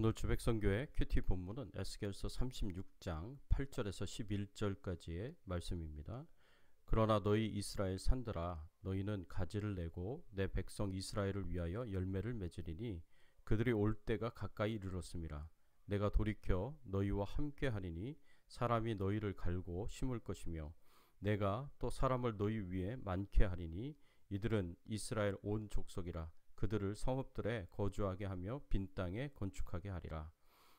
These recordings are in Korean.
오늘 주백성교회 큐티 본문은 에스겔서 36장 8절에서 11절까지의 말씀입니다. 그러나 너희 이스라엘 산들아, 너희는 가지를 내고 내 백성 이스라엘을 위하여 열매를 맺으리니 그들이 올 때가 가까이 이르렀음이라. 내가 돌이켜 너희와 함께 하리니 사람이 너희를 갈고 심을 것이며 내가 또 사람을 너희 위에 많게 하리니 이들은 이스라엘 온 족속이라. 그들을 성읍들에 거주하게 하며 빈 땅에 건축하게 하리라.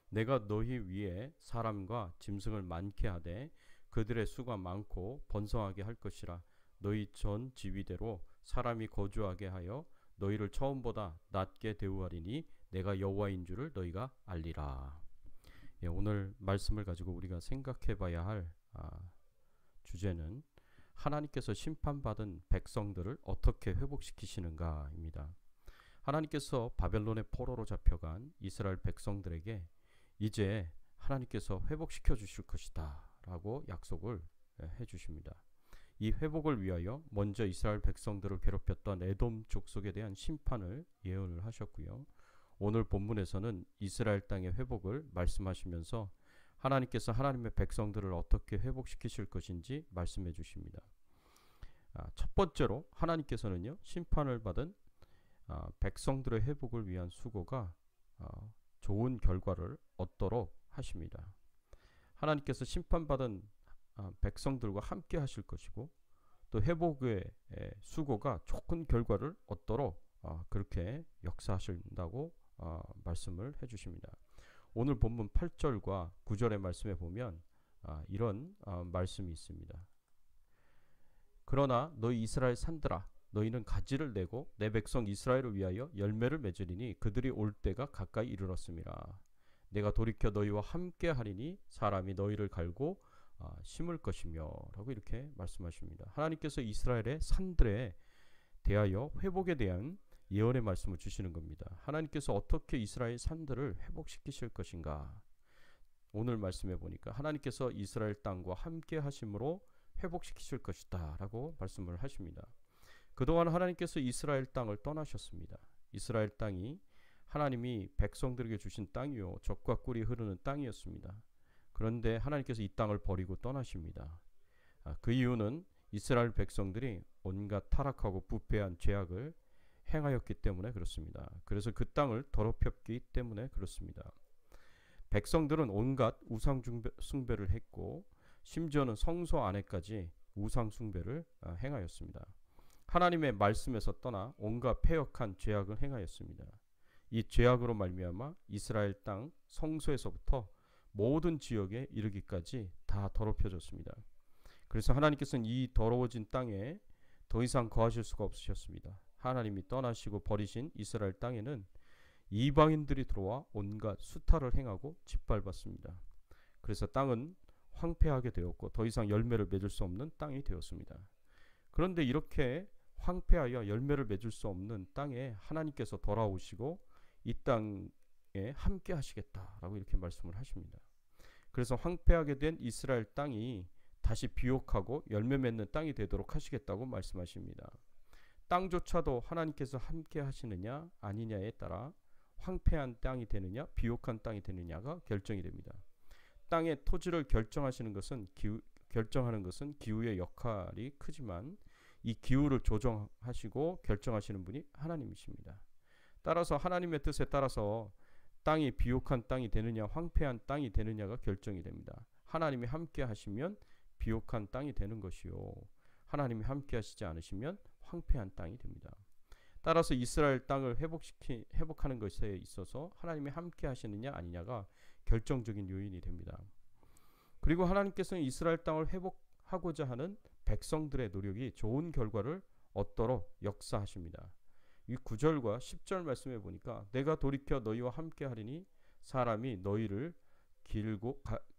내가 너희 위에 사람과 짐승을 많게 하되 그들의 수가 많고 번성하게 할 것이라. 너희 전 지위대로 사람이 거주하게 하여 너희를 처음보다 낮게 대우하리니 내가 여호와인 줄을 너희가 알리라. 오늘 말씀을 가지고 우리가 생각해 봐야 할 주제는 하나님께서 심판받은 백성들을 어떻게 회복시키시는가입니다. 하나님께서 바벨론의 포로로 잡혀간 이스라엘 백성들에게 이제 하나님께서 회복시켜 주실 것이다 라고 약속을 해 주십니다. 이 회복을 위하여 먼저 이스라엘 백성들을 괴롭혔던 에돔 족속에 대한 심판을 예언을 하셨고요. 오늘 본문에서는 이스라엘 땅의 회복을 말씀하시면서 하나님께서 하나님의 백성들을 어떻게 회복시키실 것인지 말씀해 주십니다. 첫 번째로 하나님께서는요, 심판을 받은 백성들의 회복을 위한 수고가 좋은 결과를 얻도록 하십니다. 하나님께서 심판받은 백성들과 함께 하실 것이고 또 회복의 수고가 좋은 결과를 얻도록 그렇게 역사하신다고 말씀을 해주십니다. 오늘 본문 8절과 9절의 말씀에 보면 이런 말씀이 있습니다. 그러나 너희 이스라엘 산들아, 너희는 가지를 내고 내 백성 이스라엘을 위하여 열매를 맺으리니 그들이 올 때가 가까이 이르렀음이라. 내가 돌이켜 너희와 함께 하리니 사람이 너희를 갈고 심을 것이며 라고 이렇게 말씀하십니다. 하나님께서 이스라엘의 산들에 대하여 회복에 대한 예언의 말씀을 주시는 겁니다. 하나님께서 어떻게 이스라엘 산들을 회복시키실 것인가. 오늘 말씀해 보니까 하나님께서 이스라엘 땅과 함께 하심으로 회복시키실 것이다 라고 말씀을 하십니다. 그동안 하나님께서 이스라엘 땅을 떠나셨습니다. 이스라엘 땅이 하나님이 백성들에게 주신 땅이요 젖과 꿀이 흐르는 땅이었습니다. 그런데 하나님께서 이 땅을 버리고 떠나십니다. 그 이유는 이스라엘 백성들이 온갖 타락하고 부패한 죄악을 행하였기 때문에 그렇습니다. 그래서 그 땅을 더럽혔기 때문에 그렇습니다. 백성들은 온갖 우상 숭배를 했고 심지어는 성소 안에까지 우상 숭배를 행하였습니다. 하나님의 말씀에서 떠나 온갖 패역한 죄악을 행하였습니다. 이 죄악으로 말미암아 이스라엘 땅 성소에서부터 모든 지역에 이르기까지 다 더럽혀졌습니다. 그래서 하나님께서는 이 더러워진 땅에 더 이상 거하실 수가 없으셨습니다. 하나님이 떠나시고 버리신 이스라엘 땅에는 이방인들이 들어와 온갖 수탈을 행하고 짓밟았습니다. 그래서 땅은 황폐하게 되었고 더 이상 열매를 맺을 수 없는 땅이 되었습니다. 그런데 이렇게 황폐하여 열매를 맺을 수 없는 땅에 하나님께서 돌아오시고 이 땅에 함께 하시겠다라고 이렇게 말씀을 하십니다. 그래서 황폐하게 된 이스라엘 땅이 다시 비옥하고 열매 맺는 땅이 되도록 하시겠다고 말씀하십니다. 땅조차도 하나님께서 함께 하시느냐 아니냐에 따라 황폐한 땅이 되느냐 비옥한 땅이 되느냐가 결정이 됩니다. 땅의 토지를 결정하는 것은 기후의 역할이 크지만 이 기후를 조정하시고 결정하시는 분이 하나님이십니다. 따라서 하나님의 뜻에 따라서 땅이 비옥한 땅이 되느냐 황폐한 땅이 되느냐가 결정이 됩니다. 하나님이 함께 하시면 비옥한 땅이 되는 것이요 하나님이 함께 하시지 않으시면 황폐한 땅이 됩니다. 따라서 이스라엘 땅을 회복하는 것에 있어서 하나님이 함께 하시느냐 아니냐가 결정적인 요인이 됩니다. 그리고 하나님께서는 이스라엘 땅을 회복하고자 하는 백성들의 노력이 좋은 결과를 얻도록 역사하십니다. 이 9절과 10절 말씀해 보니까 내가 돌이켜 너희와 함께 하리니 사람이 너희를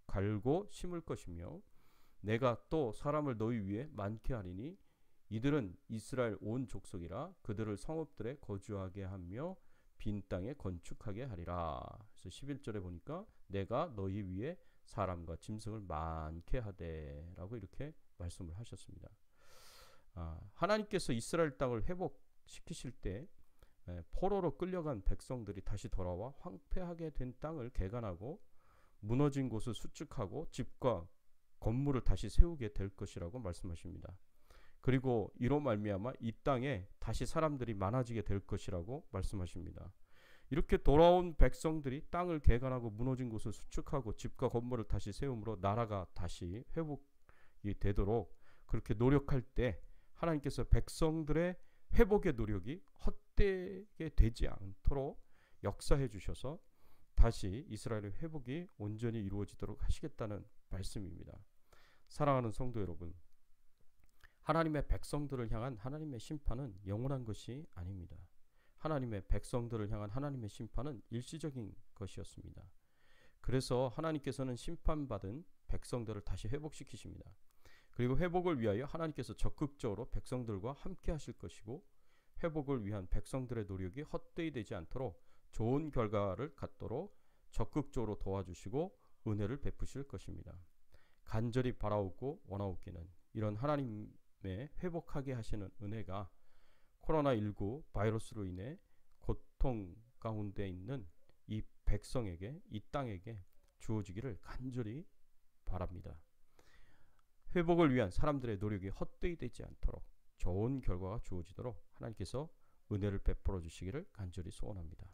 갈고 심을 것이며 내가 또 사람을 너희 위에 많게 하리니 이들은 이스라엘 온 족속이라 그들을 성읍들에 거주하게 하며 빈 땅에 건축하게 하리라. 그래서 11절에 보니까 내가 너희 위에 사람과 짐승을 많게 하되 라고 이렇게 말씀을 하셨습니다. 하나님께서 이스라엘 땅을 회복시키실 때 포로로 끌려간 백성들이 다시 돌아와 황폐하게 된 땅을 개간하고 무너진 곳을 수축하고 집과 건물을 다시 세우게 될 것이라고 말씀하십니다. 그리고 이로 말미암아 이 땅에 다시 사람들이 많아지게 될 것이라고 말씀하십니다. 이렇게 돌아온 백성들이 땅을 개간하고 무너진 곳을 수축하고 집과 건물을 다시 세움으로 나라가 다시 회복이 되도록 그렇게 노력할 때 하나님께서 백성들의 회복의 노력이 헛되게 되지 않도록 역사해 주셔서 다시 이스라엘의 회복이 온전히 이루어지도록 하시겠다는 말씀입니다. 사랑하는 성도 여러분, 하나님의 백성들을 향한 하나님의 심판은 영원한 것이 아닙니다. 하나님의 백성들을 향한 하나님의 심판은 일시적인 것이었습니다. 그래서 하나님께서는 심판받은 백성들을 다시 회복시키십니다. 그리고 회복을 위하여 하나님께서 적극적으로 백성들과 함께 하실 것이고 회복을 위한 백성들의 노력이 헛되이 되지 않도록 좋은 결과를 갖도록 적극적으로 도와주시고 은혜를 베푸실 것입니다. 간절히 바라옵고 원하옵기는 이런 하나님의 회복하게 하시는 은혜가 코로나19 바이러스로 인해 고통 가운데 있는 이 백성에게, 이 땅에게 주어지기를 간절히 바랍니다. 회복을 위한 사람들의 노력이 헛되이 되지 않도록 좋은 결과가 주어지도록 하나님께서 은혜를 베풀어 주시기를 간절히 소원합니다.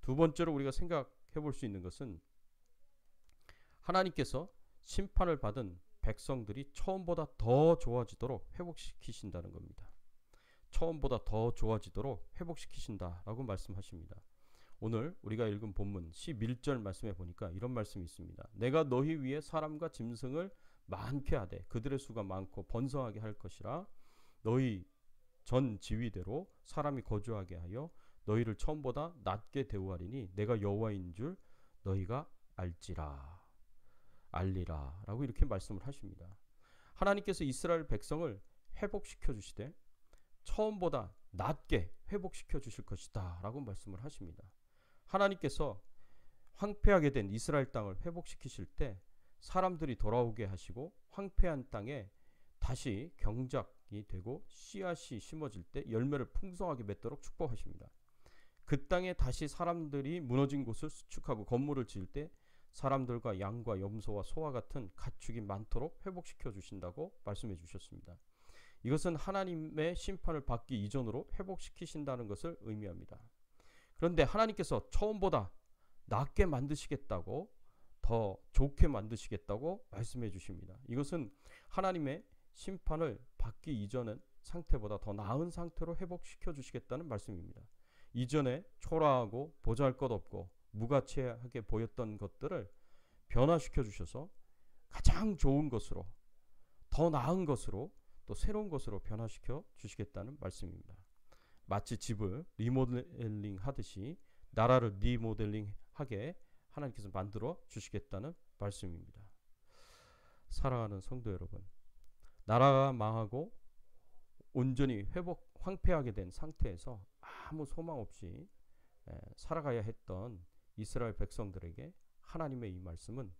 두 번째로 우리가 생각해 볼 수 있는 것은 하나님께서 심판을 받은 백성들이 처음보다 더 좋아지도록 회복시키신다는 겁니다. 처음보다 더 좋아지도록 회복시키신다라고 말씀하십니다. 오늘 우리가 읽은 본문 11절 말씀에 보니까 이런 말씀이 있습니다. 내가 너희 위에 사람과 짐승을 많게 하되 그들의 수가 많고 번성하게 할 것이라 너희 전 지위대로 사람이 거주하게 하여 너희를 처음보다 낮게 대우하리니 내가 여호와인 줄 너희가 알리라 라고 이렇게 말씀을 하십니다. 하나님께서 이스라엘 백성을 회복시켜 주시되 처음보다 낮게 회복시켜 주실 것이다 라고 말씀을 하십니다. 하나님께서 황폐하게 된 이스라엘 땅을 회복시키실 때 사람들이 돌아오게 하시고 황폐한 땅에 다시 경작이 되고 씨앗이 심어질 때 열매를 풍성하게 맺도록 축복하십니다. 그 땅에 다시 사람들이 무너진 곳을 수축하고 건물을 지을 때 사람들과 양과 염소와 소와 같은 가축이 많도록 회복시켜 주신다고 말씀해 주셨습니다. 이것은 하나님의 심판을 받기 이전으로 회복시키신다는 것을 의미합니다. 그런데 하나님께서 처음보다 낫게 만드시겠다고 더 좋게 만드시겠다고 말씀해 주십니다. 이것은 하나님의 심판을 받기 이전의 상태보다 더 나은 상태로 회복시켜 주시겠다는 말씀입니다. 이전에 초라하고 보잘것없고 무가치하게 보였던 것들을 변화시켜 주셔서 가장 좋은 것으로 더 나은 것으로 또 새로운 것으로 변화시켜 주시겠다는 말씀입니다. 마치 집을 리모델링 하듯이 나라를 리모델링하게 하나님께서 만들어 주시겠다는 말씀입니다. 사랑하는 성도 여러분, 나라가 망하고 온전히 황폐하게 된 상태에서 아무 소망 없이 살아가야 했던 이스라엘 백성들에게 하나님의 이 말씀은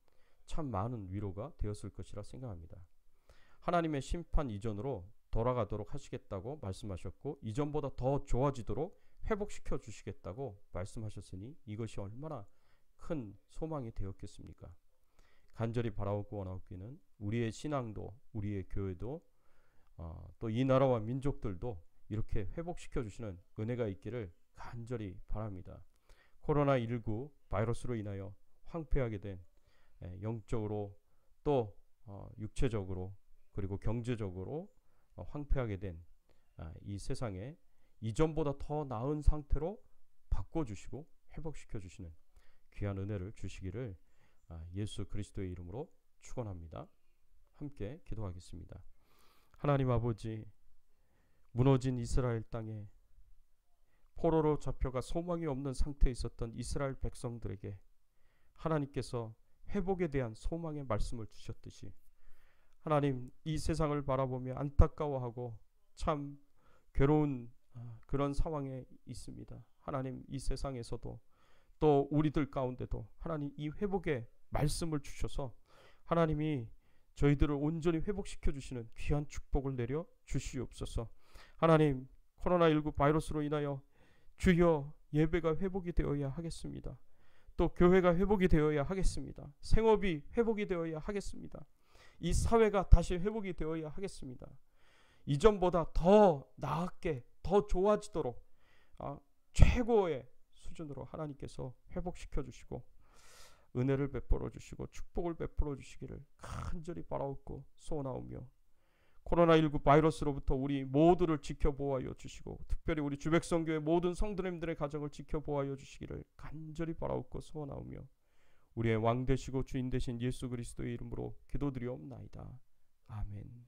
참 많은 위로가 되었을 것이라 생각합니다. 하나님의 심판 이전으로 돌아가도록 하시겠다고 말씀하셨고 이전보다 더 좋아지도록 회복시켜 주시겠다고 말씀하셨으니 이것이 얼마나 큰 소망이 되었겠습니까? 간절히 바라옵고 원하옵기는 우리의 신앙도 우리의 교회도 또 이 나라와 민족들도 이렇게 회복시켜 주시는 은혜가 있기를 간절히 바랍니다. 코로나19 바이러스로 인하여 황폐하게 된 영적으로 또 육체적으로 그리고 경제적으로 황폐하게 된 이 세상에 이전보다 더 나은 상태로 바꿔주시고 회복시켜 주시는 귀한 은혜를 주시기를 예수 그리스도의 이름으로 축원합니다. 함께 기도하겠습니다. 하나님 아버지, 무너진 이스라엘 땅에 포로로 잡혀가 소망이 없는 상태에 있었던 이스라엘 백성들에게 하나님께서 회복에 대한 소망의 말씀을 주셨듯이 하나님, 이 세상을 바라보며 안타까워하고 참 괴로운 그런 상황에 있습니다. 하나님, 이 세상에서도 또 우리들 가운데도 하나님 이 회복의 말씀을 주셔서 하나님이 저희들을 온전히 회복시켜 주시는 귀한 축복을 내려 주시옵소서. 하나님, 코로나19 바이러스로 인하여 주여, 예배가 회복이 되어야 하겠습니다. 또 교회가 회복이 되어야 하겠습니다. 생업이 회복이 되어야 하겠습니다. 이 사회가 다시 회복이 되어야 하겠습니다. 이전보다 더 나았게, 더 좋아지도록 최고의 수준으로 하나님께서 회복시켜 주시고 은혜를 베풀어 주시고 축복을 베풀어 주시기를 간절히 바라옵고 소원하오며, 코로나19 바이러스로부터 우리 모두를 지켜보아여 주시고 특별히 우리 주백성교회 모든 성도님들의 가정을 지켜보아여 주시기를 간절히 바라옵고 소원하오며, 우리의 왕 되시고 주인 되신 예수 그리스도의 이름으로 기도드리옵나이다. 아멘.